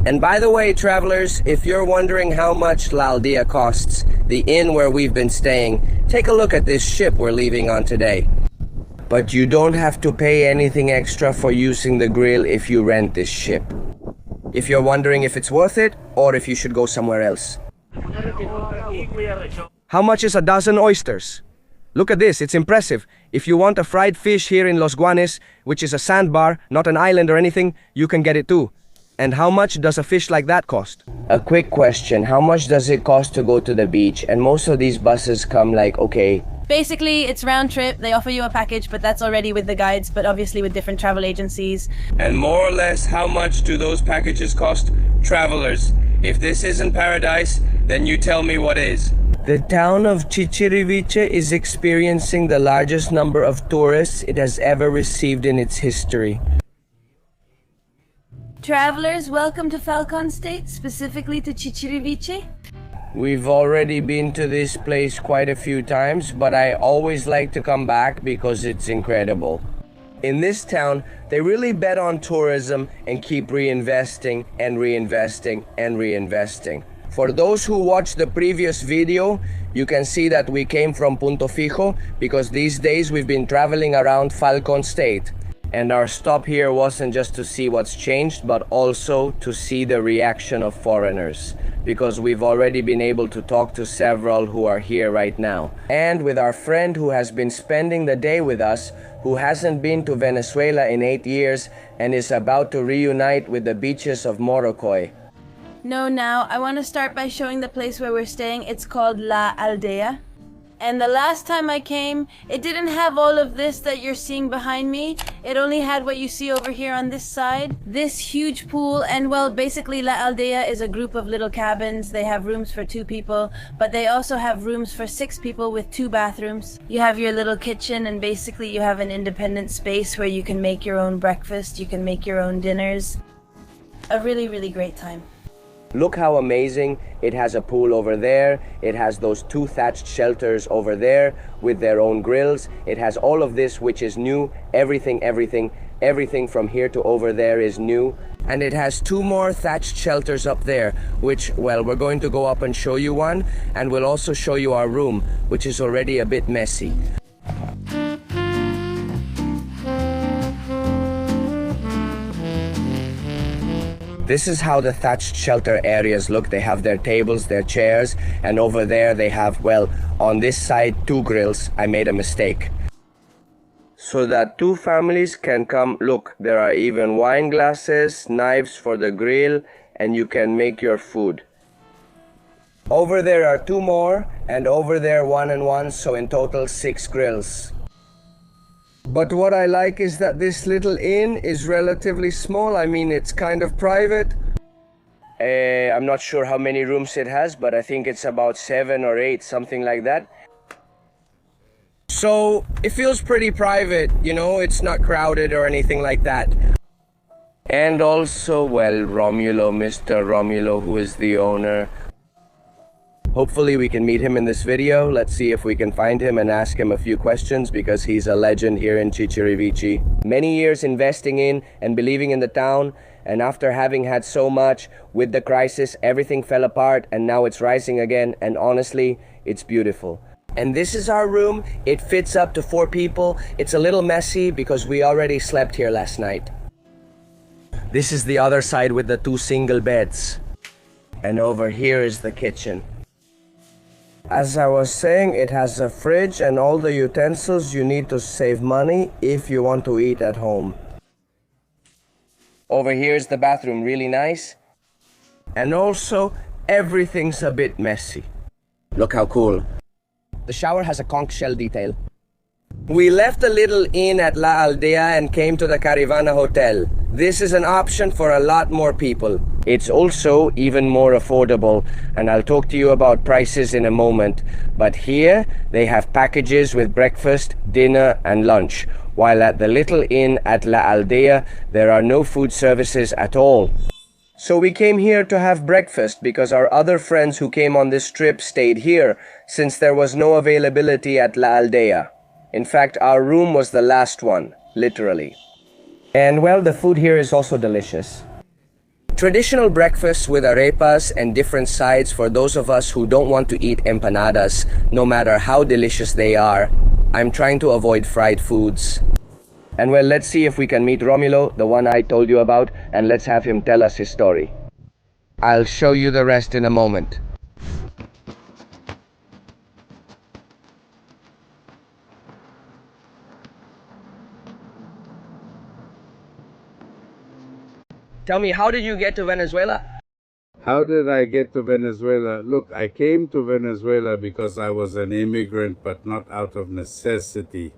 And by the way, travelers, if you're wondering how much La Aldea costs, the inn where we've been staying, take a look at this ship we're leaving on today. But you don't have to pay anything extra for using the grill if you rent this ship. If you're wondering if it's worth it, or if you should go somewhere else. How much is a dozen oysters? Look at this, it's impressive. If you want a fried fish here in Los Guanes, which is a sandbar, not an island or anything, you can get it too. And how much does a fish like that cost? A quick question, how much does it cost to go to the beach? And most of these buses come like, okay. Basically, it's round trip. They offer you a package, but that's already with the guides, but obviously with different travel agencies. And more or less, how much do those packages cost? Travelers, if this isn't paradise, then you tell me what is. The town of Chichiriviche is experiencing the largest number of tourists it has ever received in its history. Travelers, welcome to Falcon State, specifically to Chichiriviche. We've already been to this place quite a few times, but I always like to come back because it's incredible. In this town, they really bet on tourism and keep reinvesting and reinvesting and reinvesting. For those who watched the previous video, you can see that we came from Punto Fijo because these days we've been traveling around Falcon State. And our stop here wasn't just to see what's changed, but also to see the reaction of foreigners. Because we've already been able to talk to several who are here right now. And with our friend who has been spending the day with us, who hasn't been to Venezuela in 8 years and is about to reunite with the beaches of Morrocoy. Now, I want to start by showing the place where we're staying. It's called La Aldea. And the last time I came, it didn't have all of this that you're seeing behind me. It only had what you see over here on this side. This huge pool, and well, basically La Aldea is a group of little cabins. They have rooms for 2 people, but they also have rooms for 6 people with 2 bathrooms. You have your little kitchen, and basically you have an independent space where you can make your own breakfast, you can make your own dinners. A really, really great time. Look how amazing. It has a pool over there. It has those 2 thatched shelters over there with their own grills. It has all of this which is new. Everything from here to over there is new. And it has 2 more thatched shelters up there, which, well, we're going to go up and show you one. And we'll also show you our room, which is already a bit messy. This is how the thatched shelter areas look. They have their tables, their chairs, and over there they have, well, on this side, 2 grills. I made a mistake. So that 2 families can come. Look, there are even wine glasses, knives for the grill, and you can make your food. Over there are 2 more, and over there 1 and 1, so in total 6 grills. But what I like is that this little inn is relatively small. I mean, it's kind of private. I'm not sure how many rooms it has, but I think it's about 7 or 8, something like that. So it feels pretty private, you know, it's not crowded or anything like that. And also, well, Romulo, Mr. Romulo, who is the owner. Hopefully we can meet him in this video. Let's see if we can find him and ask him a few questions because he's a legend here in Chichiriviche. Many years investing in and believing in the town, and after having had so much with the crisis, everything fell apart and now it's rising again, and honestly, it's beautiful. And this is our room. It fits up to 4 people. It's a little messy because we already slept here last night. This is the other side with the 2 single beds. And over here is the kitchen. As I was saying, it has a fridge and all the utensils you need to save money if you want to eat at home. Over here is the bathroom, really nice. And also, everything's a bit messy. Look how cool. The shower has a conch shell detail. We left the little inn at La Aldea and came to the Caravana Hotel. This is an option for a lot more people. It's also even more affordable, and I'll talk to you about prices in a moment. But here, they have packages with breakfast, dinner, and lunch, while at the little inn at La Aldea, there are no food services at all. So we came here to have breakfast because our other friends who came on this trip stayed here, since there was no availability at La Aldea. In fact, our room was the last one, literally. And well, the food here is also delicious. Traditional breakfast with arepas and different sides for those of us who don't want to eat empanadas, no matter how delicious they are. I'm trying to avoid fried foods. And well, let's see if we can meet Romulo, the one I told you about, and let's have him tell us his story. I'll show you the rest in a moment. Tell me, how did you get to Venezuela? How did I get to Venezuela? Look, I came to Venezuela because I was an immigrant, but not out of necessity.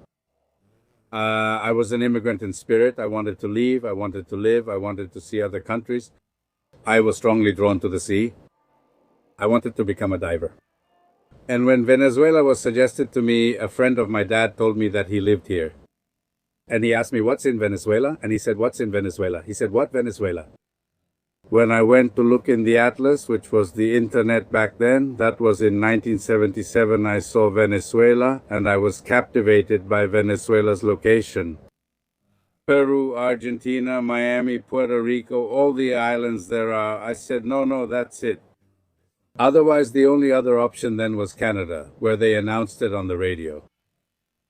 I was an immigrant in spirit. I wanted to leave. I wanted to live. I wanted to see other countries. I was strongly drawn to the sea. I wanted to become a diver. And when Venezuela was suggested to me, a friend of my dad told me that he lived here. And he asked me, what's in Venezuela? And he said, what's in Venezuela? He said, what Venezuela? When I went to look in the atlas, which was the internet back then, that was in 1977, I saw Venezuela, and I was captivated by Venezuela's location. Peru, Argentina, Miami, Puerto Rico, all the islands there are. I said, no, that's it. Otherwise, the only other option then was Canada, where they announced it on the radio.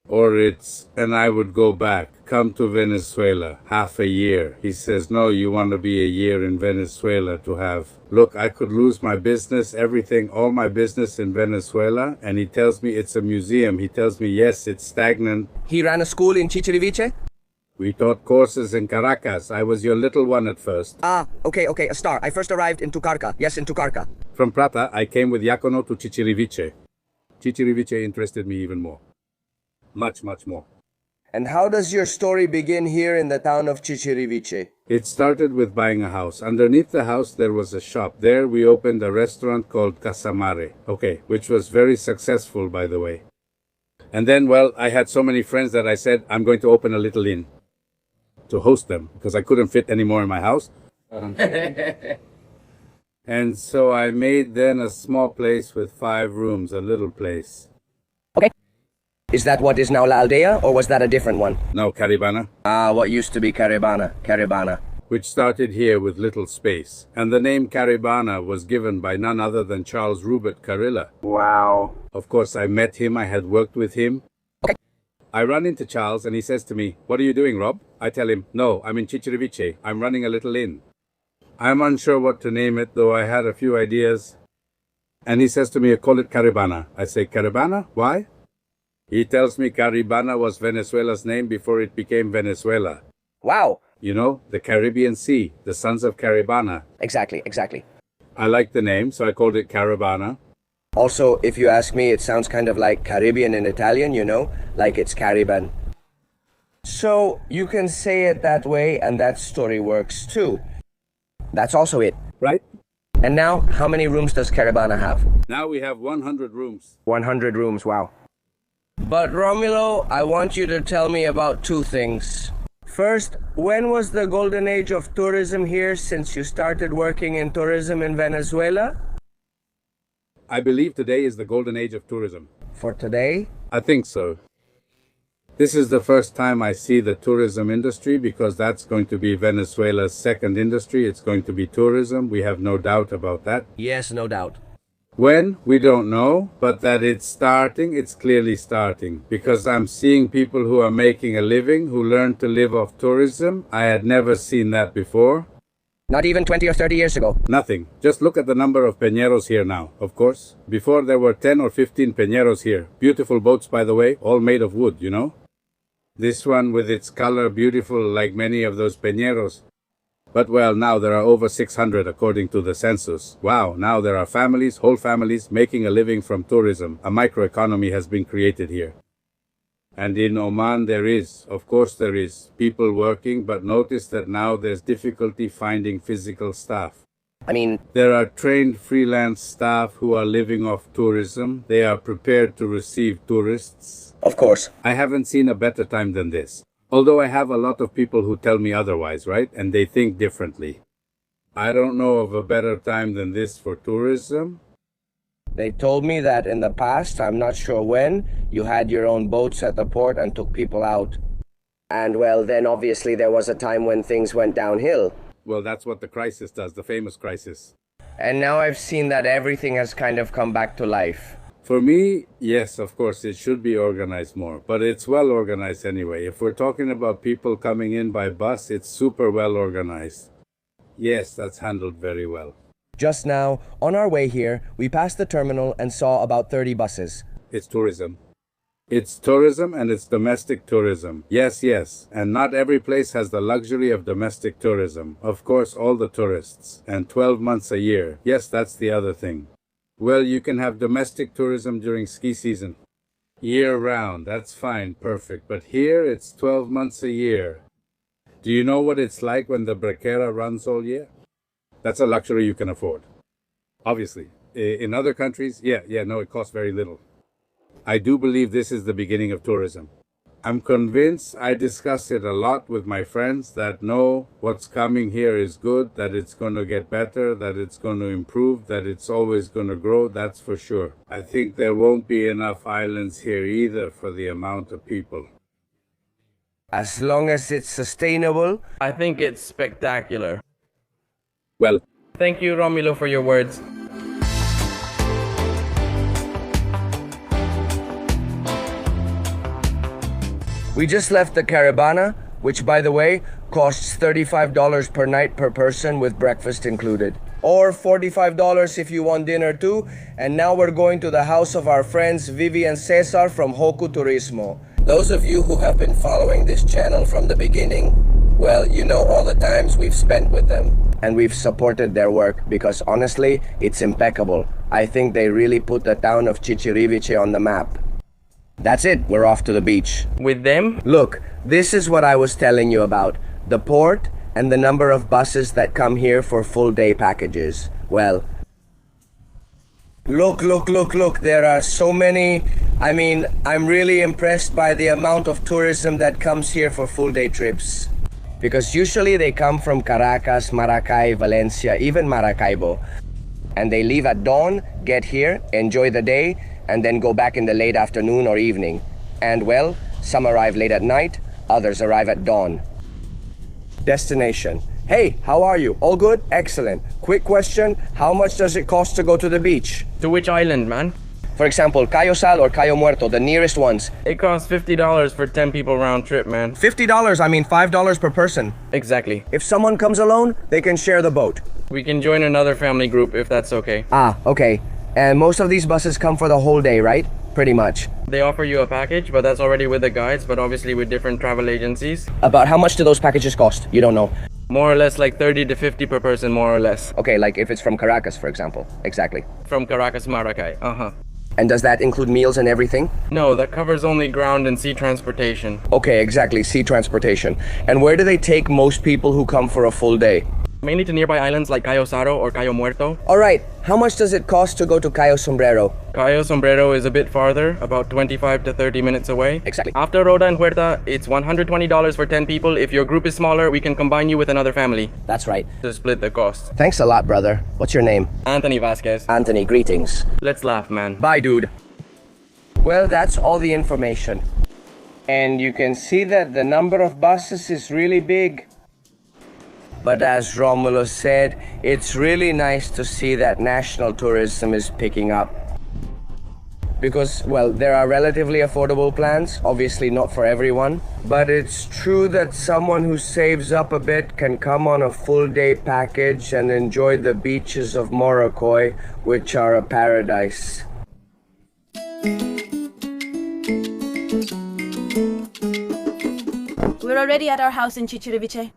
And I would go back, come to Venezuela, half a year. He says, no, you want to be a year in Venezuela to have. Look, I could lose my business, everything, all my business in Venezuela. And he tells me it's a museum. He tells me, yes, it's stagnant. He ran a school in Chichiriviche? We taught courses in Caracas. I was your little one at first. Okay, a star. I first arrived in Tucarca. Yes, in Tucarca. From Prata, I came with Yacono to Chichiriviche. Chichiriviche interested me even more. Much more. And how does your story begin here in the town of Chichiriviche? It started with buying a house. Underneath the house there was a shop. There we opened a restaurant called Casamare, which was very successful, by the way. And then, well, I had so many friends that I said, I'm going to open a little inn to host them, because I couldn't fit any more in my house. And so I made then a small place with 5 rooms, a little place. Okay. Is that what is now La Aldea, or was that a different one? No, Caribana. What used to be Caribana. Which started here with little space. And the name Caribana was given by none other than Charles Rupert Carilla. Wow. Of course, I met him, I had worked with him. Okay. I run into Charles and he says to me, what are you doing, Rob? I tell him, no, I'm in Chichiriviche. I'm running a little inn. I'm unsure what to name it, though I had a few ideas. And he says to me, call it Caribana. I say, Caribana? Why? He tells me Caribana was Venezuela's name before it became Venezuela. Wow. You know, the Caribbean Sea, the sons of Caribana. Exactly. I like the name, so I called it Caribana. Also, if you ask me, it sounds kind of like Caribbean in Italian, you know, like it's Cariban. So, you can say it that way, and that story works too. That's also it. Right? And now, how many rooms does Caribana have? Now we have 100 rooms. 100 rooms, wow. But Romulo, I want you to tell me about 2 things. First, when was the golden age of tourism here since you started working in tourism in Venezuela? I believe today is the golden age of tourism. For today? I think so. This is the first time I see the tourism industry, because that's going to be Venezuela's second industry. It's going to be tourism. We have no doubt about that. Yes, no doubt. When? We don't know, but that it's starting, it's clearly starting. Because I'm seeing people who are making a living, who learn to live off tourism. I had never seen that before. Not even 20 or 30 years ago? Nothing. Just look at the number of peñeros here now, of course. Before there were 10 or 15 peñeros here. Beautiful boats, by the way, all made of wood, you know. This one with its color beautiful like many of those peñeros. But well, now there are over 600 according to the census. Wow, now there are families, whole families, making a living from tourism. A microeconomy has been created here. And in Oman there is, of course there is, people working, but notice that now there's difficulty finding physical staff. I mean, there are trained freelance staff who are living off tourism. They are prepared to receive tourists. Of course. I haven't seen a better time than this. Although I have a lot of people who tell me otherwise, right? And they think differently. I don't know of a better time than this for tourism. They told me that in the past, I'm not sure when, you had your own boats at the port and took people out. And well, then obviously there was a time when things went downhill. Well, that's what the crisis does, the famous crisis. And now I've seen that everything has kind of come back to life. For me, yes, of course, it should be organized more, but it's well organized anyway. If we're talking about people coming in by bus, it's super well organized. Yes, that's handled very well. Just now, on our way here, we passed the terminal and saw about 30 buses. It's tourism. It's tourism and it's domestic tourism. Yes, yes. And not every place has the luxury of domestic tourism. Of course, all the tourists. And 12 months a year. Yes, that's the other thing. Well, you can have domestic tourism during ski season. Year round, that's fine, perfect. But here, it's 12 months a year. Do you know what it's like when the brequera runs all year? That's a luxury you can afford. Obviously. In other countries, no, it costs very little. I do believe this is the beginning of tourism. I'm convinced, I discussed it a lot with my friends, that no, what's coming here is good, that it's going to get better, that it's going to improve, that it's always going to grow, that's for sure. I think there won't be enough islands here either for the amount of people. As long as it's sustainable. I think it's spectacular. Well, Thank you, Romulo, for your words. We just left the Caravana, which by the way, costs $35 per night per person with breakfast included. Or $45 if you want dinner too. And now we're going to the house of our friends Vivi and César from Hoku Turismo. Those of you who have been following this channel from the beginning, well, you know all the times we've spent with them. And we've supported their work because honestly, it's impeccable. I think they really put the town of Chichiriviche on the map. That's it, we're off to the beach. With them? Look, this is what I was telling you about. The port and the number of buses that come here for full day packages. Well, look, there are so many. I mean, I'm really impressed by the amount of tourism that comes here for full day trips. Because usually they come from Caracas, Maracay, Valencia, even Maracaibo. And they leave at dawn, get here, enjoy the day, and then go back in the late afternoon or evening. And well, some arrive late at night, others arrive at dawn. Destination. Hey, how are you? All good? Excellent. Quick question, how much does it cost to go to the beach? To which island, man? For example, Cayo Sal or Cayo Muerto, the nearest ones. It costs $50 for 10 people round trip, man. $50, I mean $5 per person. Exactly. If someone comes alone, they can share the boat. We can join another family group if that's okay. Ah, okay. And most of these buses come for the whole day, right? Pretty much. They offer you a package, but that's already with the guides, but obviously with different travel agencies. About how much do those packages cost? You don't know. More or less like 30 to 50 per person, more or less. Okay, like if it's from Caracas, for example. Exactly. From Caracas, Maracay. And does that include meals and everything? No, that covers only ground and sea transportation. Okay, exactly, sea transportation. And where do they take most people who come for a full day? Mainly to nearby islands like Cayo Saro or Cayo Muerto. Alright, how much does it cost to go to Cayo Sombrero? Cayo Sombrero is a bit farther, about 25 to 30 minutes away. Exactly. After Roda and Huerta, it's $120 for 10 people. If your group is smaller, we can combine you with another family That's right. to split the cost. Thanks a lot, brother. What's your name? Anthony Vasquez. Anthony, greetings. Let's laugh, man. Bye, dude. Well, that's all the information. And you can see that the number of buses is really big. But as Romulo said, it's really nice to see that national tourism is picking up. Because, well, there are relatively affordable plans, obviously not for everyone. But it's true that someone who saves up a bit can come on a full day package and enjoy the beaches of Morrocoy, which are a paradise. We're already at our house in Chichiriviche.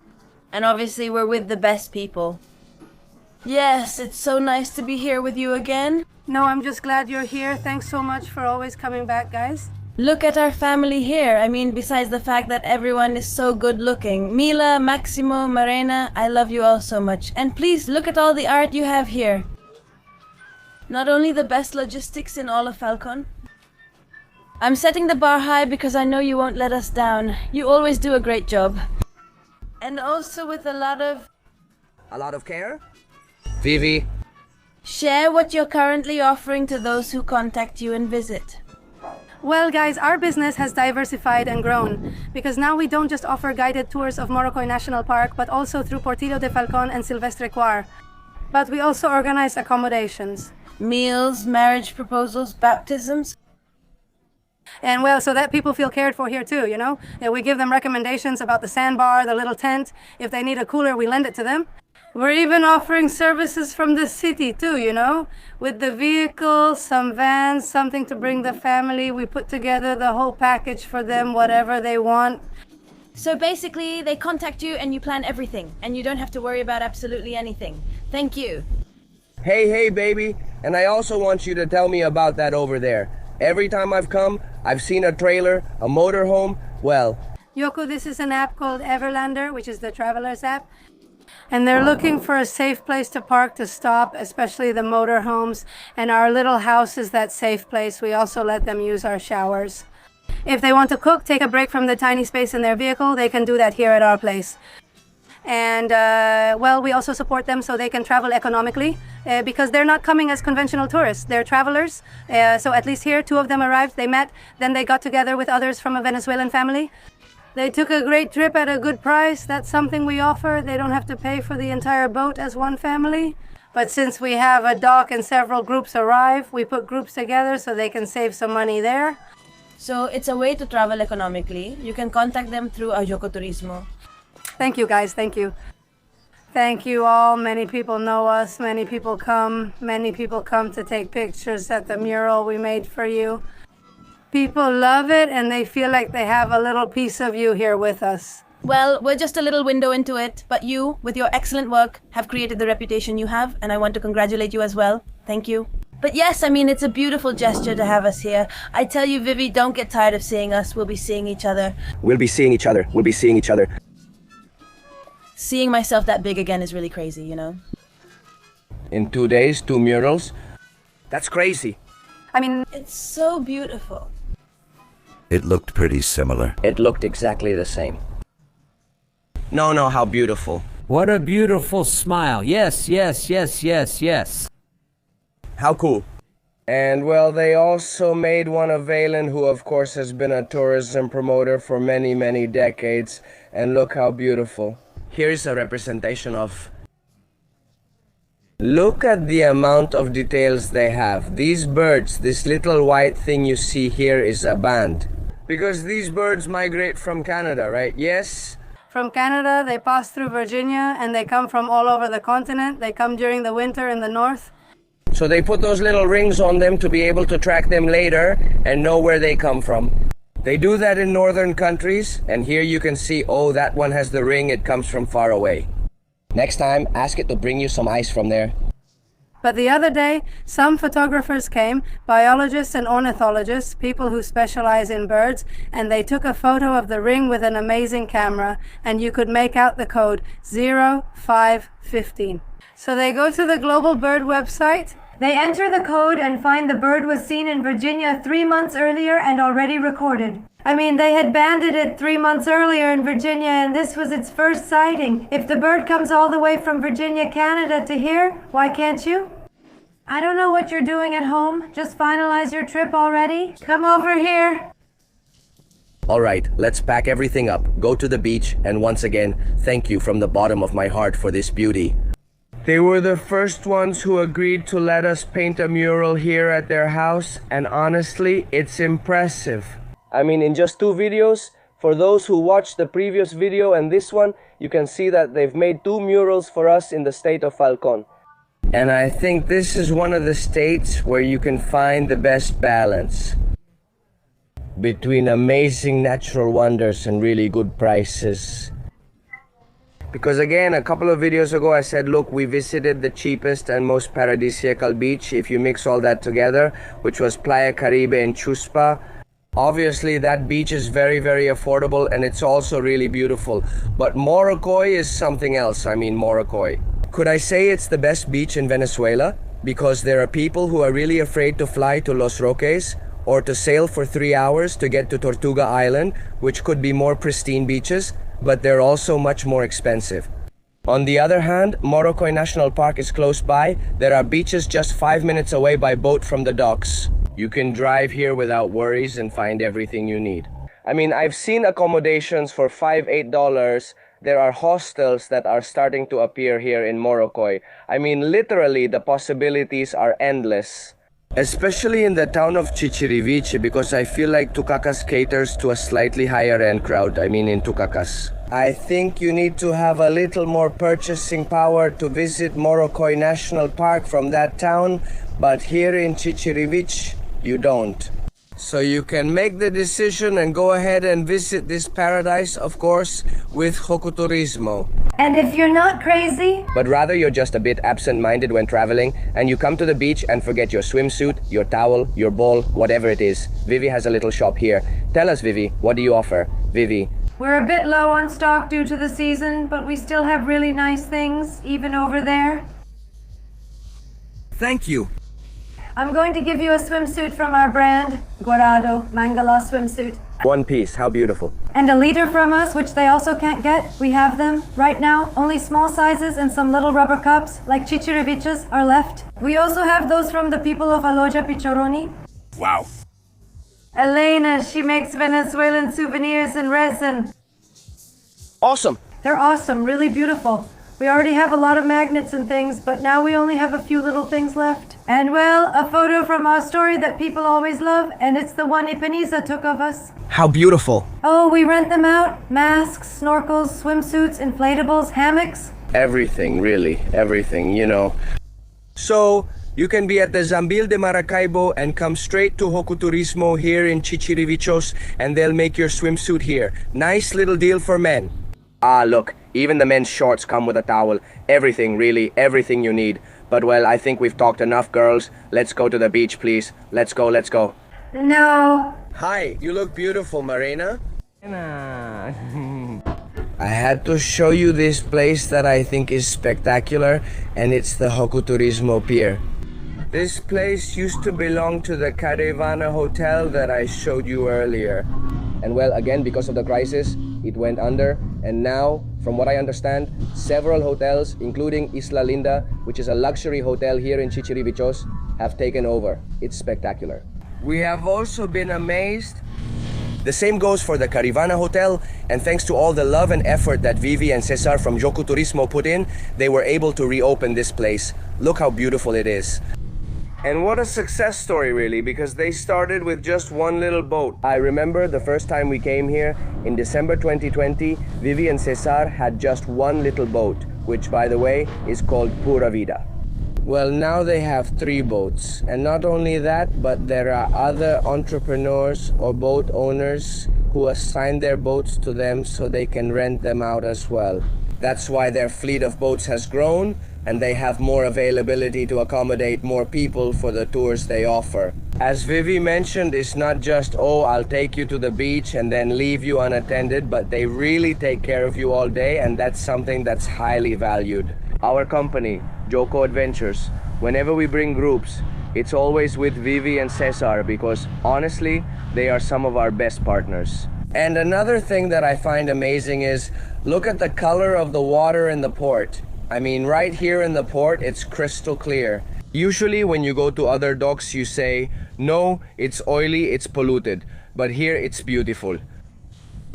And obviously we're with the best people. Yes, it's so nice to be here with you again. No, I'm just glad you're here. Thanks so much for always coming back, guys. Look at our family here. I mean, besides the fact that everyone is so good looking. Mila, Maximo, Marena, I love you all so much. And please, look at all the art you have here. Not only the best logistics in all of Falcon. I'm setting the bar high because I know you won't let us down. You always do a great job. And also with a lot of care? Vivi. Share what you're currently offering to those who contact you and visit. Well, guys, our business has diversified and grown because now we don't just offer guided tours of Morrocoy National Park, but also through Portillo de Falcon and Silvestre Quar. But we also organize accommodations. Meals, marriage proposals, baptisms. And well, so that people feel cared for here too, you know? Yeah, we give them recommendations about the sandbar, the little tent. If they need a cooler, we lend it to them. We're even offering services from the city too, you know? With the vehicles, some vans, something to bring the family. We put together the whole package for them, whatever they want. So basically, they contact you and you plan everything, and you don't have to worry about absolutely anything. Thank you. Hey, baby. And I also want you to tell me about that over there. Every time I've come, I've seen a trailer, a motorhome. Well, Yoko, this is an app called Everlander, which is the traveler's app. And they're looking for a safe place to park, to stop, especially the motorhomes. And our little house is that safe place. We also let them use our showers. If they want to cook, take a break from the tiny space in their vehicle, they can do that here at our place. And, well, we also support them so they can travel economically because they're not coming as conventional tourists. They're travelers. So at least here, 2 of them arrived, they met, then they got together with others from a Venezuelan family. They took a great trip at a good price. That's something we offer. They don't have to pay for the entire boat as one family. But since we have a dock and several groups arrive, we put groups together so they can save some money there. So it's a way to travel economically. You can contact them through our Yoko Turismo. Thank you, guys. Thank you. Thank you all. Many people know us. Many people come. Many people come to take pictures at the mural we made for you. People love it and they feel like they have a little piece of you here with us. Well, we're just a little window into it, but you, with your excellent work, have created the reputation you have, and I want to congratulate you as well. Thank you. But yes, I mean, it's a beautiful gesture to have us here. I tell you, Vivi, don't get tired of seeing us. We'll be seeing each other. we'll be seeing each other. We'll be seeing each other. Seeing myself that big again is really crazy, you know? In 2 days, 2 murals. That's crazy. I mean, It's so beautiful. It looked pretty similar. It looked exactly the same. No, how beautiful. What a beautiful smile. Yes, yes, yes, yes, yes. How cool. And well, they also made one of Valen, who of course has been a tourism promoter for many, many decades. And look how beautiful. Here's a representation of... Look at the amount of details they have. These birds, this little white thing you see here is a band. Because these birds migrate from Canada, right? Yes? from Canada, they pass through Virginia, and they come from all over the continent. They come during the winter in the north. So they put those little rings on them to be able to track them later and know where they come from. They do that in northern countries, and here you can see, oh, that one has the ring, it comes from far away. Next time, ask it to bring you some ice from there. But the other day, some photographers came, biologists and ornithologists, people who specialize in birds, and they took a photo of the ring with an amazing camera, and you could make out the code 0515. So they go to the Global Bird website, they enter the code and find the bird was seen in Virginia 3 months earlier and already recorded. I mean, they had banded it 3 months earlier in Virginia, and this was its first sighting. If the bird comes all the way from Virginia, Canada to here, why can't you? I don't know what you're doing at home. Just finalize your trip already. Come over here. All right, let's pack everything up, go to the beach, and once again, thank you from the bottom of my heart for this beauty. They were the first ones who agreed to let us paint a mural here at their house, and honestly, it's impressive. I mean, in just 2 videos, for those who watched the previous video and this one, you can see that they've made 2 murals for us in the state of Falcon. And I think this is one of the states where you can find the best balance between amazing natural wonders and really good prices. Because again, a couple of videos ago I said, look, we visited the cheapest and most paradisiacal beach if you mix all that together, which was Playa Caribe in Chuspa. Obviously that beach is very, very affordable, and it's also really beautiful. But Morrocoy is something else. I mean, Morrocoy. Could I say it's the best beach in Venezuela? Because there are people who are really afraid to fly to Los Roques or to sail for 3 hours to get to Tortuga Island, which could be more pristine beaches, but they're also much more expensive. On the other hand, Morrocoy National Park is close by. There are beaches just 5 minutes away by boat from the docks. You can drive here without worries and find everything you need. I mean, I've seen accommodations for $5-8. There are hostels that are starting to appear here in Morrocoy. I mean, literally, the possibilities are endless. Especially in the town of Chichiriviche, because I feel like Tucacas caters to a slightly higher end crowd. I mean, in Tucacas. I think you need to have a little more purchasing power to visit Morrocoy National Park from that town, but here in Chichiriviche, you don't. So you can make the decision and go ahead and visit this paradise, of course, with Hokuturismo. And if you're not crazy, But rather you're just a bit absent-minded when traveling, and you come to the beach and forget your swimsuit, your towel, your ball, whatever it is. Vivi has a little shop here. Tell us, Vivi, what do you offer? Vivi. we're a bit low on stock due to the season, but we still have really nice things, even over there. Thank you. I'm going to give you a swimsuit from our brand, Guarado Mangala swimsuit. One piece, how beautiful. And a liter from us, which they also can't get. We have them right now. Only small sizes and some little rubber cups, like Chichiriviches, are left. We also have those from the people of Aloja Pichoroni. Wow. Elena, she makes Venezuelan souvenirs in resin. Awesome. They're awesome, really beautiful. We already have a lot of magnets and things, but now we only have a few little things left. And well, a photo from our story that people always love, and it's the one Ipaniza took of us. How beautiful. Oh, we rent them out. Masks, snorkels, swimsuits, inflatables, hammocks. Everything, really, everything, you know. So, you can be at the Zambil de Maracaibo and come straight to Hokuturismo here in Chichirivichos, and they'll make your swimsuit here. Nice little deal for men. Ah, look, even the men's shorts come with a towel. Everything, really, everything you need. But well, I think we've talked enough, girls. Let's go to the beach, please. Let's go, let's go. No. Hi, you look beautiful, Marina. I had to show you this place that I think is spectacular, and it's the Hokuturismo Pier. This place used to belong to the Caravana Hotel that I showed you earlier. And well, again, because of the crisis, it went under, and now, from what I understand, several hotels, including Isla Linda, which is a luxury hotel here in Chichirivichos, have taken over. It's spectacular. We have also been amazed. The same goes for the Caravana Hotel, and thanks to all the love and effort that Vivi and César from Joku Turismo put in, they were able to reopen this place. Look how beautiful it is. And what a success story, really, because they started with just one little boat. I remember the first time we came here, in December 2020, Vivi and César had just one little boat, which, by the way, is called Pura Vida. Well, now they have 3 boats. And not only that, but there are other entrepreneurs or boat owners who assign their boats to them so they can rent them out as well. That's why their fleet of boats has grown, and they have more availability to accommodate more people for the tours they offer. As Vivi mentioned, it's not just, oh, I'll take you to the beach and then leave you unattended, but they really take care of you all day, and that's something that's highly valued. Our company, Joko Adventures, whenever we bring groups, it's always with Vivi and César because honestly, they are some of our best partners. And another thing that I find amazing is, look at the color of the water in the port. I mean, right here in the port, it's crystal clear. Usually when you go to other docks, you say, no, it's oily, it's polluted. But here, it's beautiful.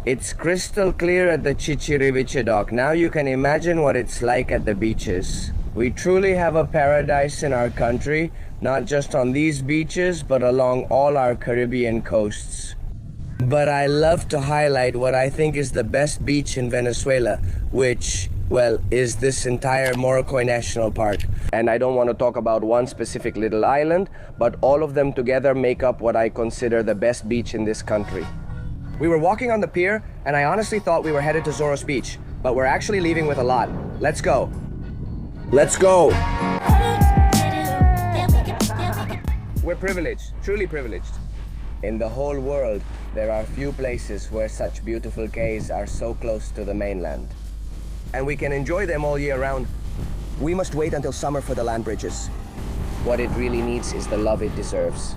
It's crystal clear at the Chichiriviche dock. Now you can imagine what it's like at the beaches. We truly have a paradise in our country, not just on these beaches, but along all our Caribbean coasts. But I love to highlight what I think is the best beach in Venezuela, which, well, is this entire Morrocoy National Park. And I don't want to talk about one specific little island, but all of them together make up what I consider the best beach in this country. We were walking on the pier, and I honestly thought we were headed to Zoros Beach, but we're actually leaving with a lot. Let's go. Let's go. We're privileged, truly privileged. In the whole world, there are few places where such beautiful quays are so close to the mainland. And we can enjoy them all year round. We must wait until summer for the land bridges. What it really needs is the love it deserves.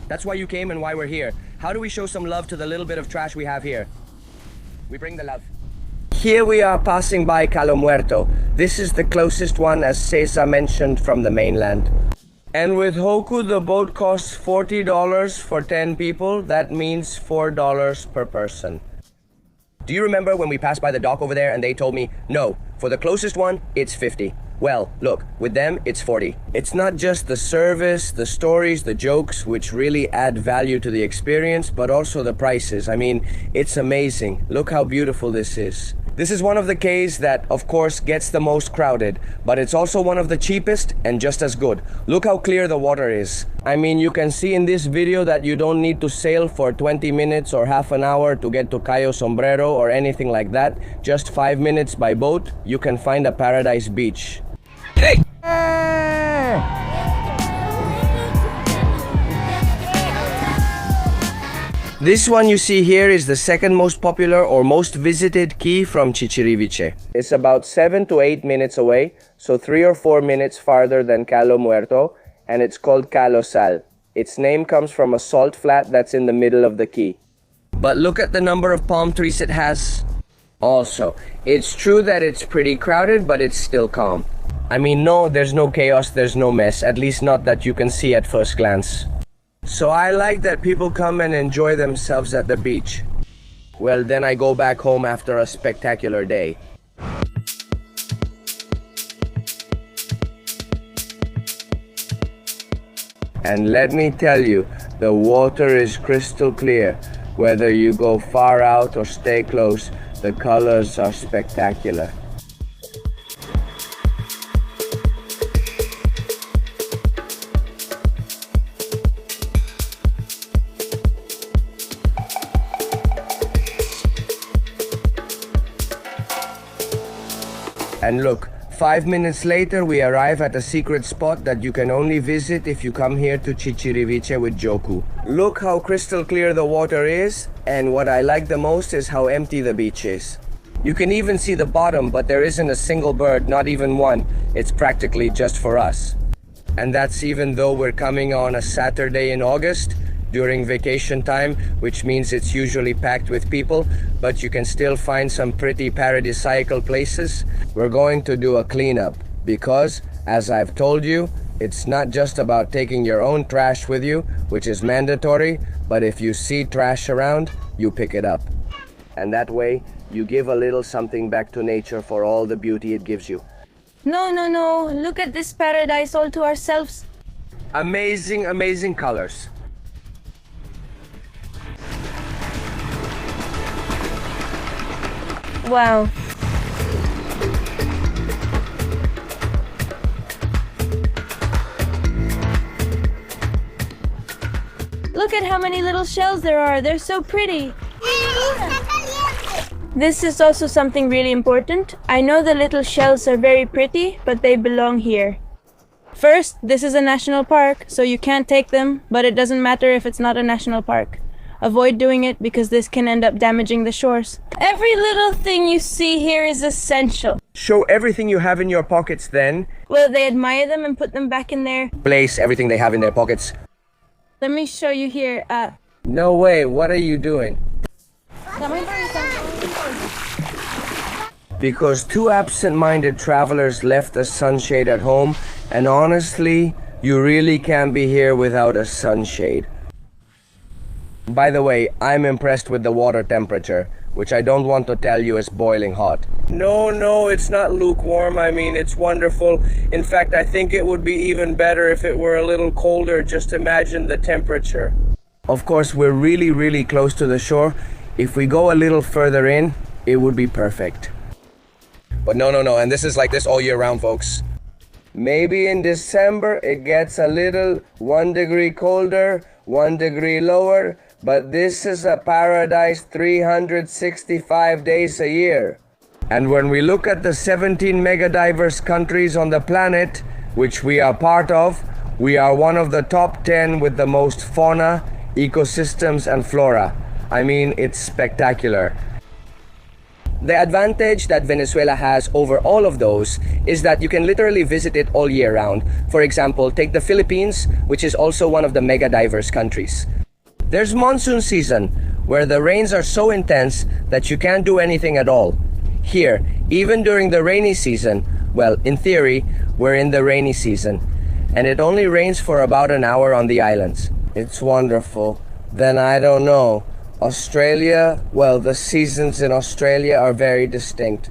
That's why you came and why we're here. How do we show some love to the little bit of trash we have here? We bring the love. Here we are passing by Calo Muerto. This is the closest one, as César mentioned, from the mainland. And with Hoku, the boat costs $40 for 10 people. That means $4 per person. Do you remember when we passed by the dock over there and they told me, no, for the closest one, it's 50. Well, look, with them, it's 40. It's not just the service, the stories, the jokes, which really add value to the experience, but also the prices. I mean, it's amazing. Look how beautiful this is. This is one of the quays that, of course, gets the most crowded, but it's also one of the cheapest and just as good. Look how clear the water is. I mean, you can see in this video that you don't need to sail for 20 minutes or half an hour to get to Cayo Sombrero or anything like that. Just 5 minutes by boat, you can find a paradise beach. Hey! This one you see here is the second most popular or most visited quay from Chichiriviche. It's about 7 to 8 minutes away, so 3 or 4 minutes farther than Calo Muerto, and it's called Calo Sal. Its name comes from a salt flat that's in the middle of the quay. But look at the number of palm trees it has. Also, it's true that it's pretty crowded, but it's still calm. I mean, no, there's no chaos, there's no mess, at least not that you can see at first glance. So I like that people come and enjoy themselves at the beach. Well, then I go back home after a spectacular day. And let me tell you, the water is crystal clear. Whether you go far out or stay close, the colors are spectacular. And look, 5 minutes later we arrive at a secret spot that you can only visit if you come here to Chichiriviche with Joku. Look how crystal clear the water is, and what I like the most is how empty the beach is. You can even see the bottom, but there isn't a single bird, not even one. It's practically just for us. And that's even though we're coming on a Saturday in August, during vacation time, which means it's usually packed with people, but you can still find some pretty paradisiacal places. We're going to do a cleanup because, as I've told you, it's not just about taking your own trash with you, which is mandatory, but if you see trash around, you pick it up. And that way, you give a little something back to nature for all the beauty it gives you. No, no, no. Look at this paradise all to ourselves. Amazing, amazing colors. Wow. Look at how many little shells there are. They're so pretty. This is also something really important. I know the little shells are very pretty, but they belong here. First, this is a national park, so you can't take them, but it doesn't matter if it's not a national park. Avoid doing it because this can end up damaging the shores. Every little thing you see here is essential. Show everything you have in your pockets then. Will they admire them and put them back in their... Place everything they have in their pockets. Let me show you here. No way, what are you doing? Because two absent-minded travelers left a sunshade at home, and honestly, you really can't be here without a sunshade. By the way, I'm impressed with the water temperature, which I don't want to tell you is boiling hot. No, it's not lukewarm. I mean, it's wonderful. In fact, I think it would be even better if it were a little colder. Just imagine the temperature. Of course, we're really, really close to the shore. If we go a little further in, it would be perfect. But no, and this is like this all year round, folks. Maybe in December it gets a little 1 degree colder, 1 degree lower, but this is a paradise 365 days a year. And when we look at the 17 mega diverse countries on the planet, which we are part of, we are one of the top 10 with the most fauna, ecosystems, and flora. I mean, it's spectacular. The advantage that Venezuela has over all of those is that you can literally visit it all year round. For example, take the Philippines, which is also one of the mega diverse countries. There's monsoon season, where the rains are so intense that you can't do anything at all. Here, even during the rainy season, well, in theory, we're in the rainy season. and it only rains for about an hour on the islands. It's wonderful. Then I don't know. Australia, well, the seasons in Australia are very distinct.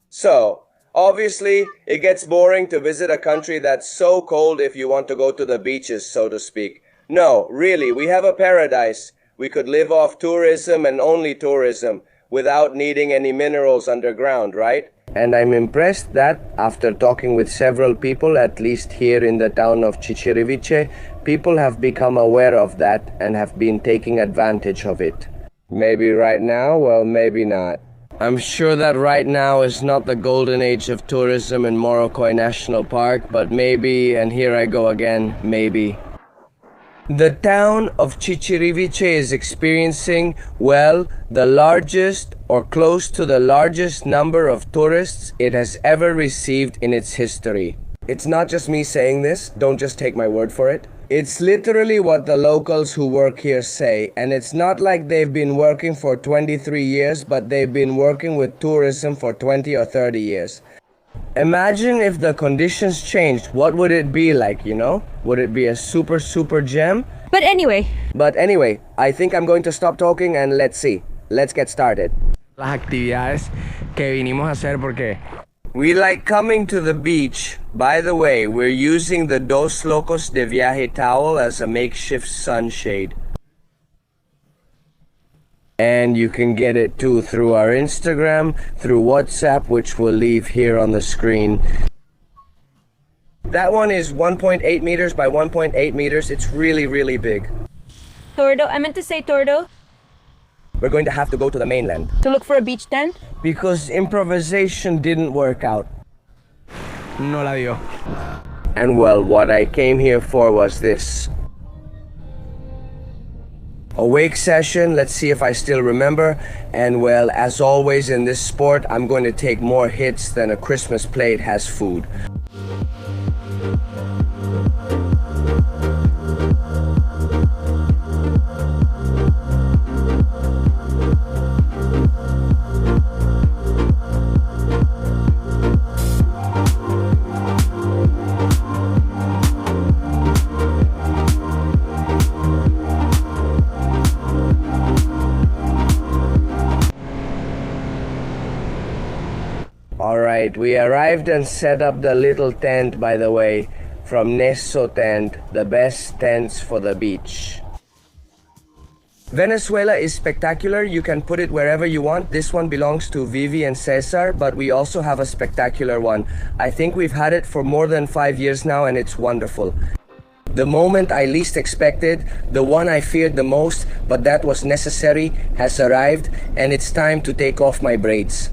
So, obviously, it gets boring to visit a country that's so cold if you want to go to the beaches, so to speak. No, really, we have a paradise. We could live off tourism and only tourism without needing any minerals underground, right? And I'm impressed that, after talking with several people, at least here in the town of Chichiriviche, people have become aware of that and have been taking advantage of it. Maybe right now, well, maybe not. I'm sure that right now is not the golden age of tourism in Morrocoy National Park, but maybe, and here I go again, maybe. The town of Chichiriviche is experiencing, well, the largest or close to the largest number of tourists it has ever received in its history. It's not just me saying this, don't just take my word for it. It's literally what the locals who work here say, and it's not like they've been working for 23 years, but they've been working with tourism for 20 or 30 years. Imagine if the conditions changed, what would it be like, you know? Would it be a super gem? But anyway, I think I'm going to stop talking and let's see. Let's get started. Las actividades que vinimos a hacer porque We like coming to the beach. By the way, we're using the Dos Locos de Viaje towel as a makeshift sunshade. And you can get it too through our Instagram, through WhatsApp, which we'll leave here on the screen. That one is 1.8 meters by 1.8 meters. It's really big. Tordo, I meant to say Tordo, We're going to have to go to the mainland. to look for a beach tent. Because improvisation didn't work out. no la dio. And well, what I came here for was this. A wake session, let's see if I still remember. And well, as always in this sport, I'm going to take more hits than a Christmas plate has food. Alright, we arrived and set up the little tent, by the way, from Neso Tent, the best tents for the beach. Venezuela is spectacular. You can put it wherever you want. This one belongs to Vivi and César, but we also have a spectacular one. I think we've had it for more than 5 years now and it's wonderful. The moment I least expected, the one I feared the most, but that was necessary, has arrived, and it's time to take off my braids.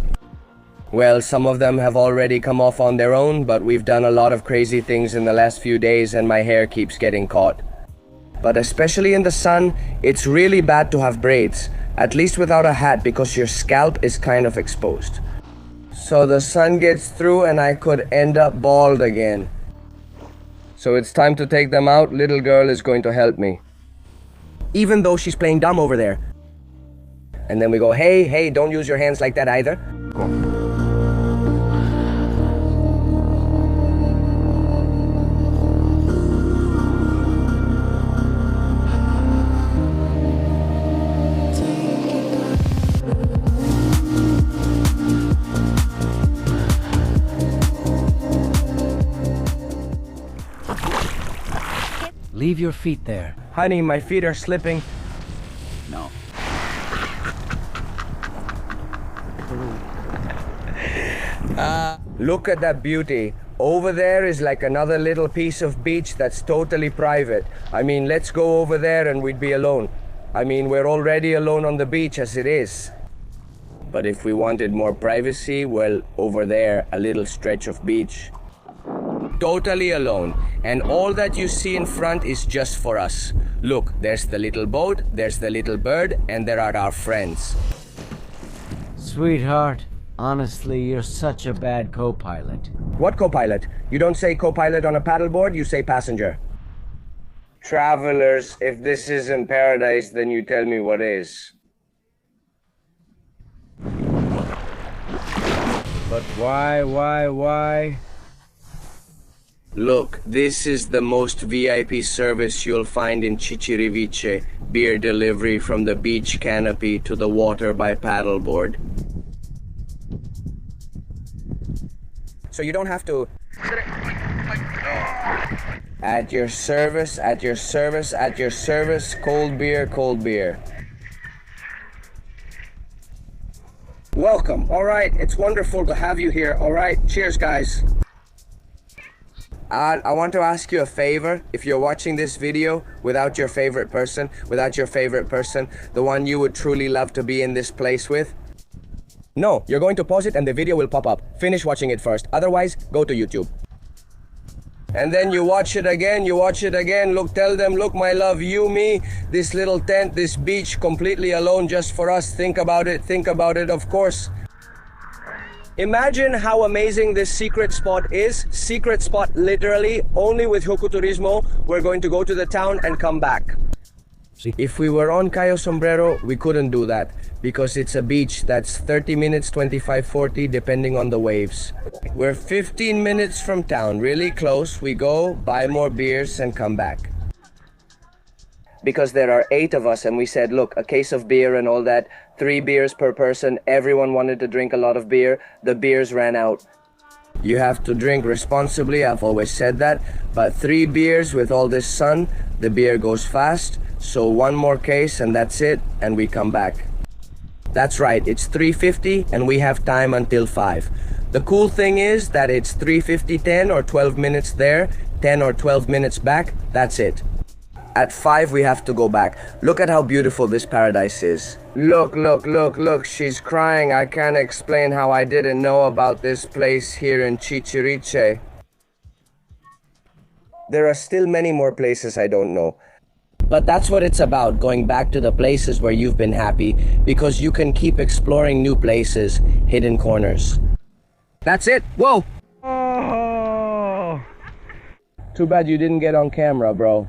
Well, some of them have already come off on their own, but we've done a lot of crazy things in the last few days and my hair keeps getting caught. But especially in the sun, it's really bad to have braids, at least without a hat because your scalp is kind of exposed. So the sun gets through and I could end up bald again. So it's time to take them out. Little girl is going to help me. Even though she's playing dumb over there. And then we go, hey, don't use your hands like that either. Go. Leave your feet there. Honey, my feet are slipping. No. Look at that beauty. Over there is like another little piece of beach that's totally private. I mean, let's go over there and we'd be alone. I mean, we're already alone on the beach as it is. But if we wanted more privacy, well, over there, a little stretch of beach. Totally alone. And all that you see in front is just for us. Look, there's the little boat, there's the little bird, and there are our friends. Sweetheart, honestly, you're such a bad co-pilot. What co-pilot? You don't say co-pilot on a paddleboard, you say passenger. Travelers, if this isn't paradise, then you tell me what is. But why? Look, this is the most VIP service you'll find in Chichiriviche. Beer delivery from the beach canopy to the water by paddleboard. So you don't have to... At your service, at your service, at your service, cold beer, cold beer. Welcome. All right, it's wonderful to have you here. All right, cheers, guys. I want to ask you a favor. If you're watching this video without your favorite person, the one you would truly love to be in this place with, no, you're going to pause it and the video will pop up. Finish watching it first. Otherwise, go to YouTube. And then you watch it again, Look, tell them, look, my love, you, me, this little tent, this beach, completely alone just for us. Think about it, of course. Imagine how amazing this secret spot is. Secret spot, literally, only with Hoku Turismo. We're going to go to the town and come back. If we were on Cayo Sombrero, we couldn't do that because it's a beach that's 30 minutes, 25, 40, depending on the waves. We're 15 minutes from town, really close. We go, buy more beers, and come back. Because there are 8 of us, and we said, look, a case of beer and all that, 3 beers per person. Everyone wanted to drink a lot of beer. The beers ran out. You have to drink responsibly, I've always said that. But 3 beers with all this sun, the beer goes fast. So 1 more case and that's it, and we come back. That's right, it's 3:50 and we have time until 5. The cool thing is that it's 3:50, 10 or 12 minutes there, 10 or 12 minutes back, that's it. At 5 we have to go back. Look at how beautiful this paradise is. Look, she's crying. I can't explain how I didn't know about this place here in Chichiriviche. There are still many more places I don't know. But that's what it's about, going back to the places where you've been happy, because you can keep exploring new places, hidden corners. That's it. Whoa! Oh. Too bad you didn't get on camera, bro.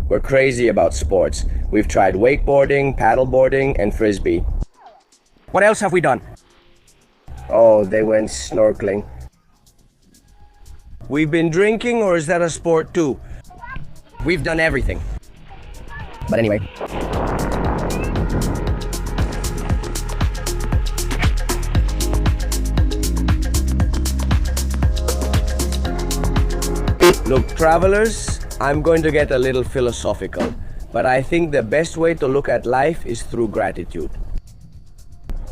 We're crazy about sports. We've tried wakeboarding, paddleboarding, and frisbee. What else have we done? Oh, they went snorkeling. We've been drinking, or is that a sport too? We've done everything. But anyway. Look, travelers, I'm going to get a little philosophical, but I think the best way to look at life is through gratitude.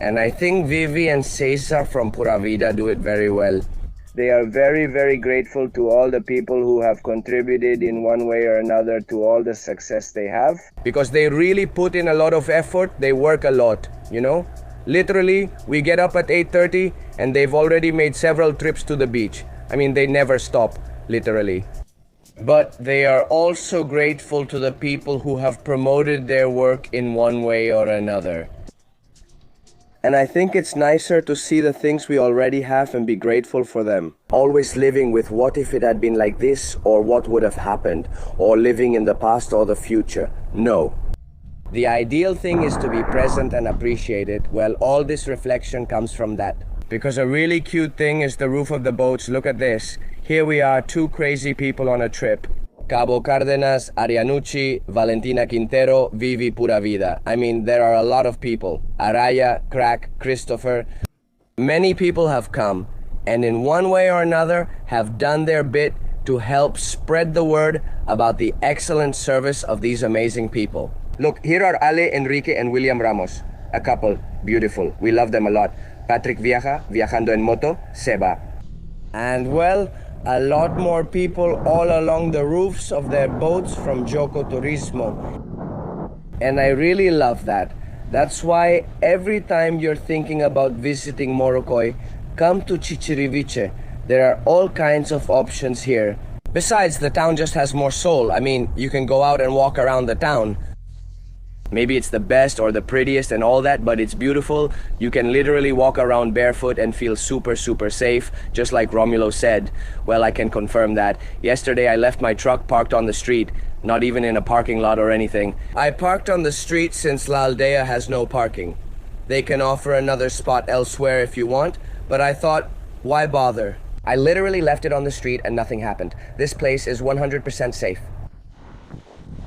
And I think Vivi and César from Pura Vida do it very well. They are very, very grateful to all the people who have contributed in one way or another to all the success they have. Because they really put in a lot of effort, they work a lot, you know? Literally, we get up at 8:30 and they've already made several trips to the beach. I mean, they never stop, literally. But they are also grateful to the people who have promoted their work in one way or another. And I think it's nicer to see the things we already have and be grateful for them. Always living with what if it had been like this, or what would have happened, or living in the past or the future. No. The ideal thing is to be present and appreciate it. Well, all this reflection comes from that. Because a really cute thing is the roof of the boats. Look at this. Here we are, 2 crazy people on a trip. Cabo Cardenas, Arianucci, Valentina Quintero, Vivi, Pura Vida. I mean, there are a lot of people. Araya, Crack, Christopher. Many people have come, and in one way or another have done their bit to help spread the word about the excellent service of these amazing people. Look, here are Ale, Enrique, and William Ramos. A couple, beautiful. We love them a lot. Patrick Viaja, Viajando en Moto, Seba. And well, a lot more people all along the roofs of their boats from Joko Turismo. And I really love that. That's why every time you're thinking about visiting Morrocoy, come to Chichiriviche. There are all kinds of options here. Besides, the town just has more soul. I mean, you can go out and walk around the town. Maybe it's the best or the prettiest and all that, but it's beautiful. You can literally walk around barefoot and feel super, super safe, just like Romulo said. Well, I can confirm that. Yesterday I left my truck parked on the street, not even in a parking lot or anything. I parked on the street since La Aldea has no parking. They can offer another spot elsewhere if you want, but I thought, why bother? I literally left it on the street and nothing happened. This place is 100% safe.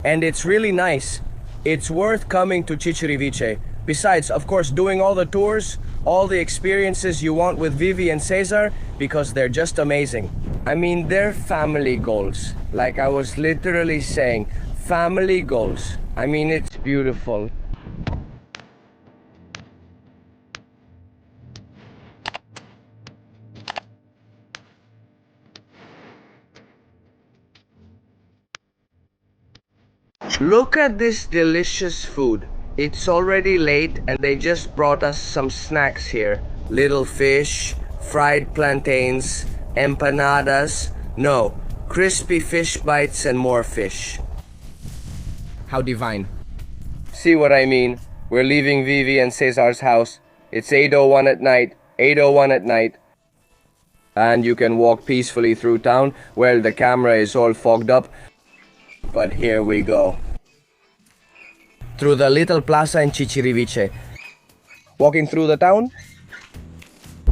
And it's really nice. It's worth coming to Chichiriviche. Besides, of course, doing all the tours, all the experiences you want with Vivi and César, because they're just amazing. I mean, they're family goals. Like I was literally saying, family goals. I mean, it's beautiful. Look at this delicious food. It's already late and they just brought us some snacks here. Little fish, fried plantains, empanadas. No, crispy fish bites and more fish. How divine. See what I mean? We're leaving Vivi and César's house. It's 8:01 at night. 8:01 at night. And you can walk peacefully through town. Well, the camera is all fogged up. But here we go. Through the little plaza in Chichiriviche. Walking through the town,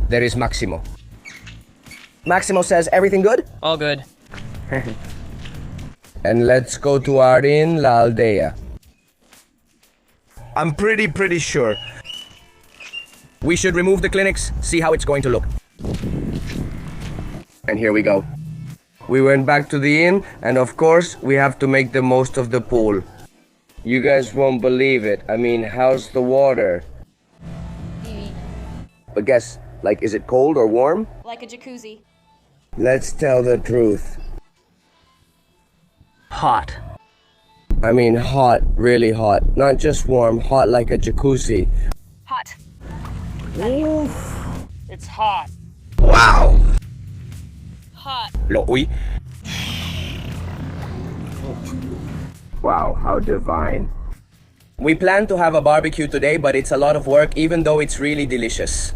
there is Maximo. Maximo says, everything good? All good. And let's go to our inn, La Aldea. I'm pretty sure we should remove the clinics, see how it's going to look. And here we go. We went back to the inn, and of course, we have to make the most of the pool. You guys won't believe it. I mean, how's the water? But guess, like, is it cold or warm? Like a jacuzzi. Let's tell the truth. Hot. I mean, hot, really hot. Not just warm, hot like a jacuzzi. Hot. Oof. It's hot. Wow! Hot. Uy. Wow, how divine. We plan to have a barbecue today, but it's a lot of work, even though it's really delicious.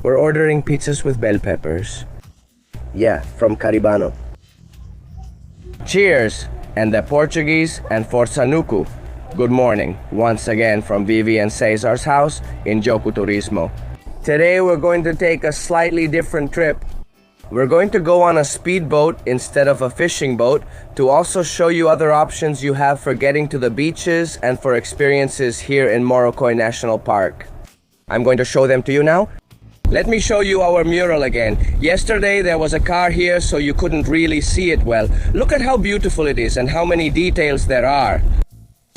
We're ordering pizzas with bell peppers. Yeah, from Caribano. Cheers! And the Portuguese and Forza Nuku. Good morning, once again from Vivi and César's house in Joku Turismo. Today we're going to take a slightly different trip. We're going to go on a speedboat instead of a fishing boat to also show you other options you have for getting to the beaches and for experiences here in Morrocoy National Park. I'm going to show them to you now. Let me show you our mural again. Yesterday there was a car here so you couldn't really see it well. Look at how beautiful it is and how many details there are.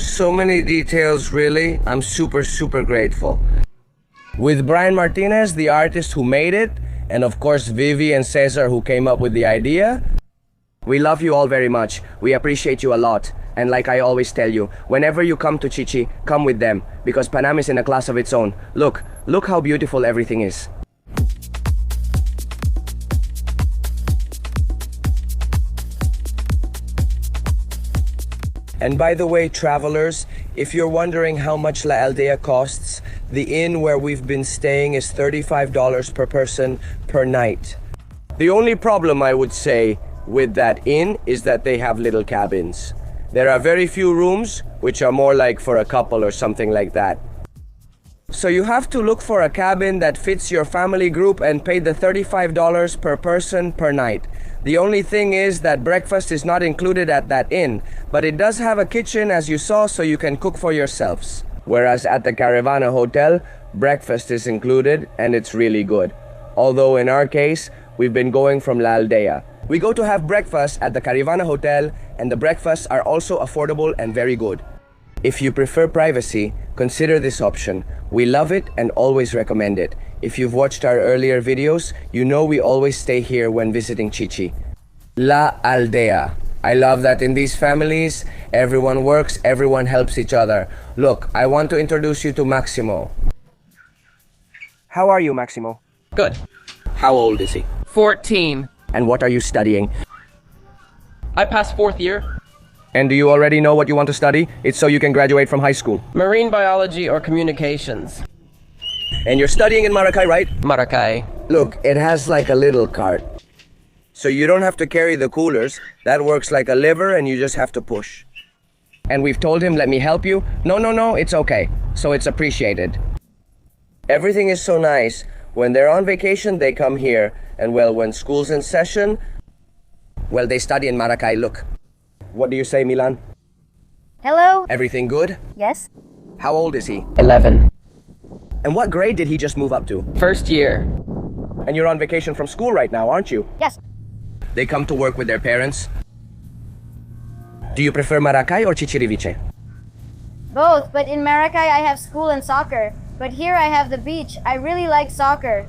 So many details, really. I'm super grateful. With Brian Martinez, the artist who made it, and of course Vivi and César who came up with the idea. We love you all very much. We appreciate you a lot. And like I always tell you, whenever you come to Chichi, come with them, because Panam is in a class of its own. Look how beautiful everything is. And by the way, travelers, if you're wondering how much La Aldea costs, the inn where we've been staying is $35 per person per night. The only problem, I would say, with that inn is that they have little cabins. There are very few rooms, which are more like for a couple or something like that. So you have to look for a cabin that fits your family group and pay the $35 per person per night. The only thing is that breakfast is not included at that inn, but it does have a kitchen as you saw, so you can cook for yourselves. Whereas at the Caravana Hotel, breakfast is included and it's really good. Although in our case, we've been going from La Aldea. We go to have breakfast at the Caravana Hotel, and the breakfasts are also affordable and very good. If you prefer privacy, consider this option. We love it and always recommend it. If you've watched our earlier videos, you know we always stay here when visiting Chichi. La Aldea. I love that in these families, everyone works, everyone helps each other. Look, I want to introduce you to Maximo. How are you, Maximo? Good. How old is he? 14. And what are you studying? I passed 4th year. And do you already know what you want to study? It's so you can graduate from high school. Marine biology or communications. And you're studying in Morrocoy, right? Morrocoy. Look, it has like a little cart. So you don't have to carry the coolers. That works like a lever and you just have to push. And we've told him, let me help you. No, it's okay. So it's appreciated. Everything is so nice. When they're on vacation, they come here. And well, when school's in session, well, they study in Morrocoy. Look. What do you say, Milan? Hello? Everything good? Yes? How old is he? 11. And what grade did he just move up to? First year. And you're on vacation from school right now, aren't you? Yes. They come to work with their parents. Do you prefer Morrocoy or Chichiriviche? Both, but in Morrocoy I have school and soccer. But here I have the beach. I really like soccer.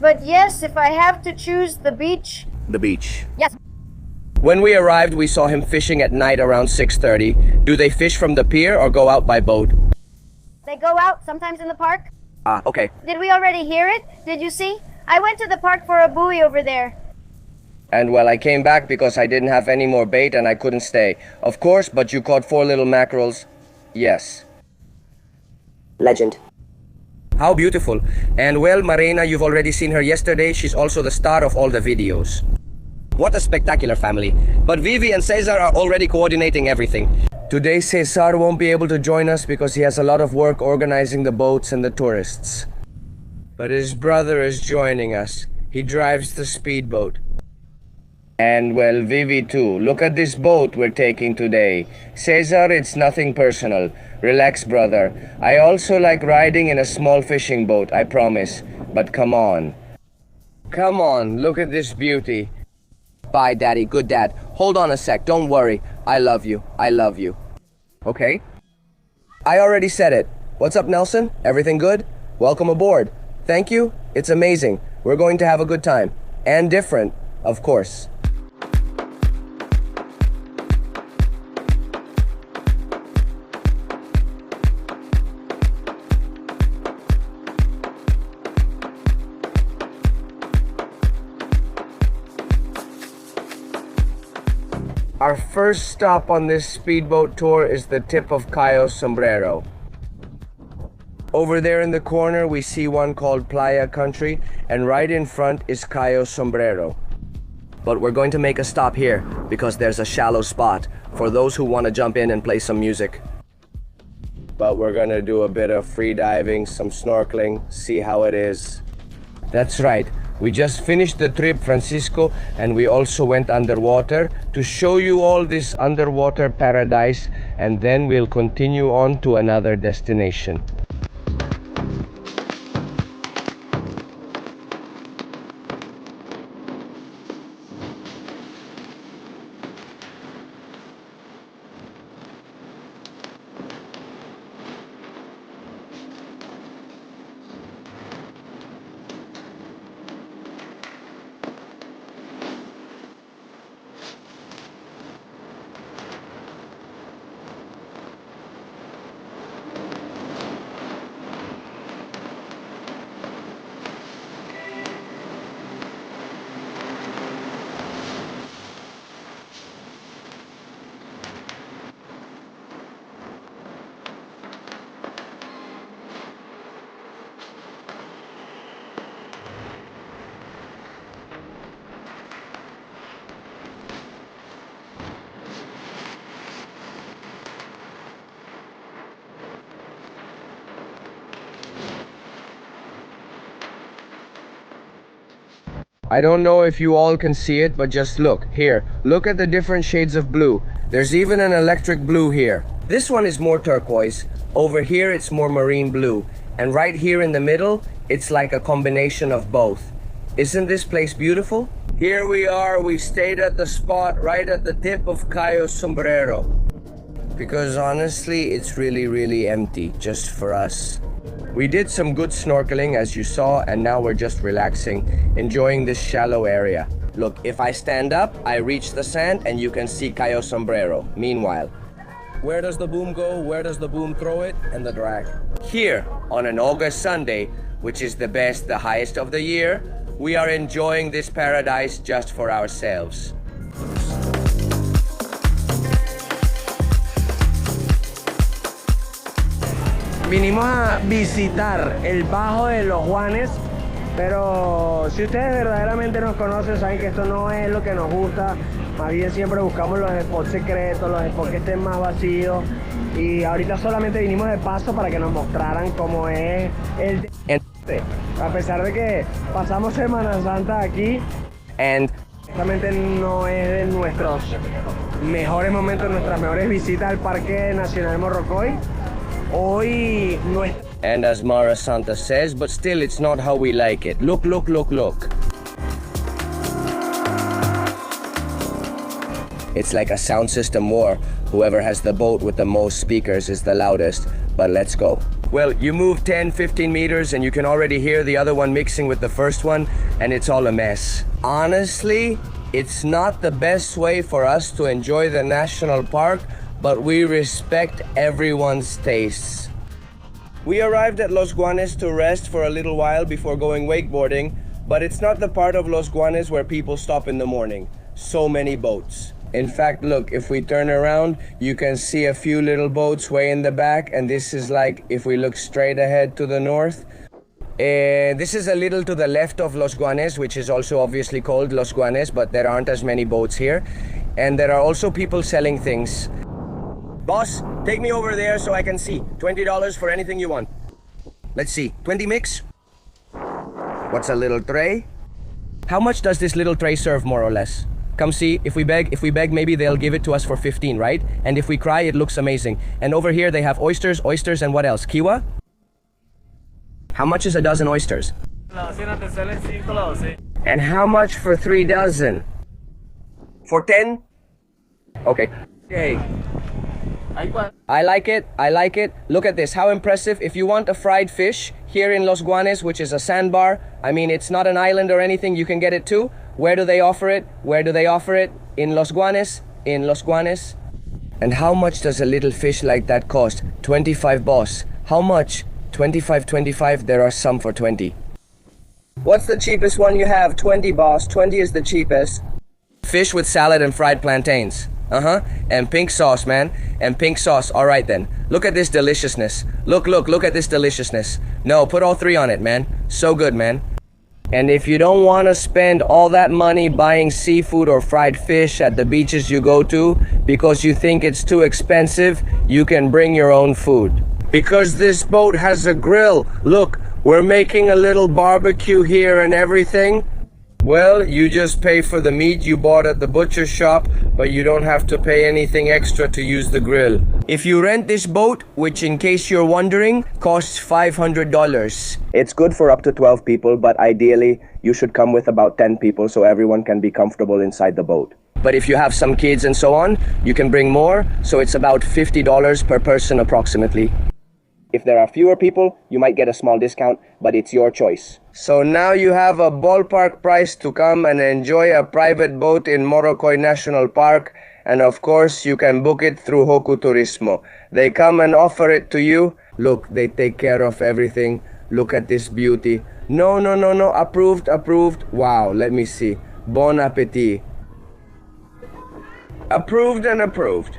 But yes, if I have to choose the beach... The beach. Yes. When we arrived, we saw him fishing at night around 6:30. Do they fish from the pier or go out by boat? They go out sometimes in the park. Ah, okay. Did we already hear it? Did you see? I went to the park for a buoy over there. And well, I came back because I didn't have any more bait and I couldn't stay. Of course, but you caught 4 little mackerels. Yes. Legend. How beautiful. And well, Marina, you've already seen her yesterday. She's also the star of all the videos. What a spectacular family. But Vivi and César are already coordinating everything. Today, César won't be able to join us because he has a lot of work organizing the boats and the tourists. But his brother is joining us. He drives the speedboat. And well, Vivi too. Look at this boat we're taking today. César, it's nothing personal. Relax, brother. I also like riding in a small fishing boat, I promise. But come on. Come on, look at this beauty. Bye, Daddy. Good dad. Hold on a sec. Don't worry. I love you. I love you. Okay? I already said it. What's up, Nelson? Everything good? Welcome aboard. Thank you. It's amazing. We're going to have a good time. And different, of course. Our first stop on this speedboat tour is the tip of Cayo Sombrero. Over there in the corner we see one called Playa Country, and right in front is Cayo Sombrero. But we're going to make a stop here because there's a shallow spot for those who want to jump in and play some music. But we're gonna do a bit of free diving, some snorkeling, see how it is. That's right. We just finished the trip, Francisco, and we also went underwater to show you all this underwater paradise, and then we'll continue on to another destination. I don't know if you all can see it, but just look. Here, look at the different shades of blue. There's even an electric blue here. This one is more turquoise. Over here, it's more marine blue. And right here in the middle, it's like a combination of both. Isn't this place beautiful? Here we are. We stayed at the spot right at the tip of Cayo Sombrero. Because honestly, it's really empty just for us. We did some good snorkeling, as you saw, and now we're just relaxing, enjoying this shallow area. Look, if I stand up, I reach the sand and you can see Cayo Sombrero. Meanwhile, where does the boom go? Where does the boom throw it? And the drag. Here, on an August Sunday, which is the best, the highest of the year, we are enjoying this paradise just for ourselves. Vinimos a visitar el Bajo de los Juanes, pero si ustedes verdaderamente nos conocen, saben que esto no es lo que nos gusta. Más bien siempre buscamos los spots secretos, los spots que estén más vacíos. Y ahorita solamente vinimos de paso para que nos mostraran cómo es el... A pesar de que pasamos Semana Santa aquí, And realmente no es de nuestros mejores momentos, nuestras mejores visitas al Parque Nacional Morrocoy. Hoy no es... And as Mara Santa says, but still it's not how we like it. Look, look, look, look. It's like a sound system war. Whoever has the boat with the most speakers is the loudest. But let's go. Well, you move 10, 15 meters and you can already hear the other one mixing with the first one, and it's all a mess. Honestly, it's not the best way for us to enjoy the national park, but we respect everyone's tastes. We arrived at Los Guanes to rest for a little while before going wakeboarding, but it's not the part of Los Guanes where people stop in the morning. So many boats. In fact, look, if we turn around, you can see a few little boats way in the back, and this is like, if we look straight ahead to the north, this is a little to the left of Los Guanes, which is also obviously called Los Guanes, but there aren't as many boats here. And there are also people selling things. Boss, take me over there so I can see. $20 for anything you want. Let's see, 20 mix? What's a little tray? How much does this little tray serve, more or less? Come see, if we beg, maybe they'll give it to us for 15, right? And if we cry, it looks amazing. And over here they have oysters, and what else? Kiwa? How much is a dozen oysters? And how much for 3 dozen? For 10? Okay. Okay. I like it. Look at this, how impressive. If you want a fried fish here in Los Guanes, which is a sandbar, I mean, it's not an island or anything, you can get it too. Where do they offer it? In Los Guanes? In Los Guanes? And how much does a little fish like that cost? 25, boss. How much? 25. There are some for 20. What's the cheapest one you have? 20, boss. 20 is the cheapest. Fish with salad and fried plantains. And pink sauce, man. And pink sauce. All right then. Look at this deliciousness. Look at this deliciousness. No, put all 3 on it, man. So good, man. And if you don't want to spend all that money buying seafood or fried fish at the beaches you go to because you think it's too expensive, you can bring your own food. Because this boat has a grill. Look, we're making a little barbecue here and everything. Well, you just pay for the meat you bought at the butcher shop, but you don't have to pay anything extra to use the grill. If you rent this boat, which in case you're wondering, costs $500. It's good for up to 12 people, but ideally, you should come with about 10 people so everyone can be comfortable inside the boat. But if you have some kids and so on, you can bring more, so it's about $50 per person approximately. If there are fewer people, you might get a small discount, but it's your choice. So now you have a ballpark price to come and enjoy a private boat in Morrocoy National Park, and of course you can book it through Hoku Turismo. They come and offer it to you. Look, they take care of everything. Look at this beauty. No, approved. Wow, let me see. Bon appetit. Approved and approved.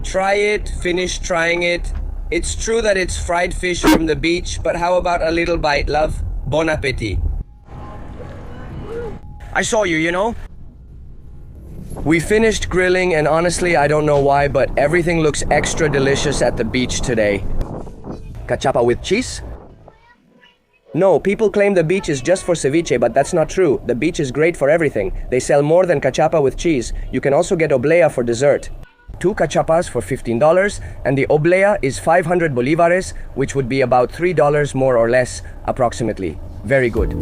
Try it, finish trying it. It's true that it's fried fish from the beach, but how about a little bite, love? Bon appetit. I saw you, you know? We finished grilling, and honestly, I don't know why, but everything looks extra delicious at the beach today. Cachapa with cheese? No, people claim the beach is just for ceviche, but that's not true. The beach is great for everything. They sell more than cachapa with cheese. You can also get oblea for dessert. 2 cachapas for $15, and the oblea is 500 bolivares, which would be about $3 more or less, approximately. Very good.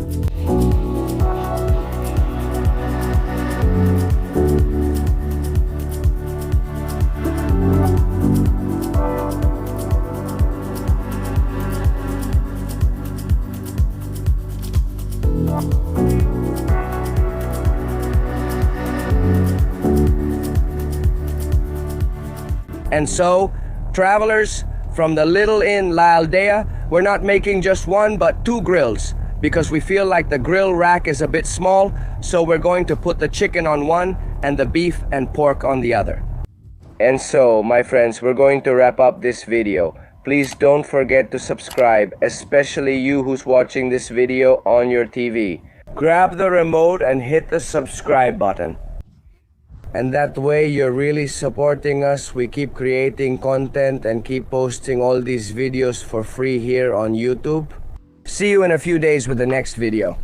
And so, travelers, from the little inn La Aldea, we're not making just 1 but 2 grills because we feel like the grill rack is a bit small, so we're going to put the chicken on one and the beef and pork on the other. And so, my friends, we're going to wrap up this video. Please don't forget to subscribe, especially you who's watching this video on your TV. Grab the remote and hit the subscribe button. And that way you're really supporting us. We keep creating content and keep posting all these videos for free here on YouTube. See you in a few days with the next video.